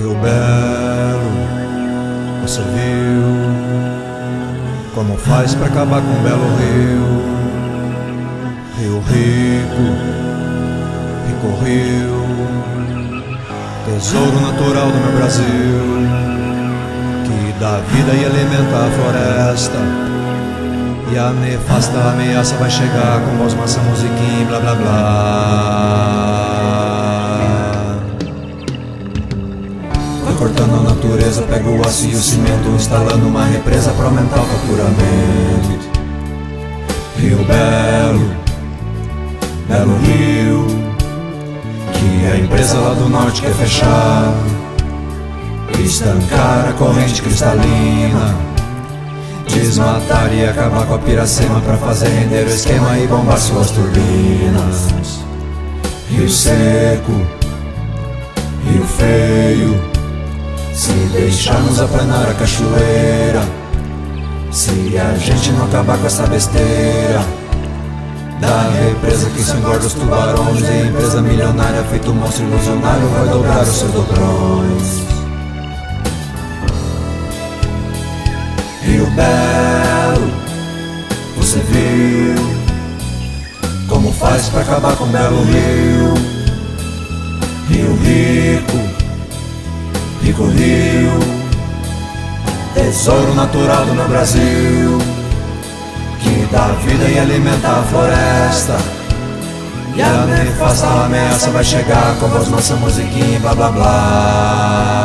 Rio Belo, você viu como faz pra acabar com um belo rio? Rio rico, rico rio, tesouro natural do meu Brasil, que dá vida e alimenta a floresta. E a nefasta ameaça vai chegar com voz, massa, musiquinha, blá blá blá. Vai cortando a natureza, pega o aço e o cimento, instalando uma represa pra aumentar o faturamento. Rio Belo, belo rio, que a empresa lá do norte quer fechar, estancar a corrente cristalina, desmatar e acabar com a Piracema pra fazer render o esquema e bombar suas turbinas. Rio seco, rio feio, se deixarmos aplanar a cachoeira, se a gente não acabar com essa besteira da represa que se engorda os tubarões, e a empresa milionária feito um monstro ilusionário vai dobrar os seus dobrões. Rio Belo, você viu como faz pra acabar com o belo rio? Rio rico, rico rio, tesouro natural do meu Brasil, que dá vida e alimenta a floresta. E a nefasta ameaça vai chegar com voz, mansa, musiquinha, blá blá blá.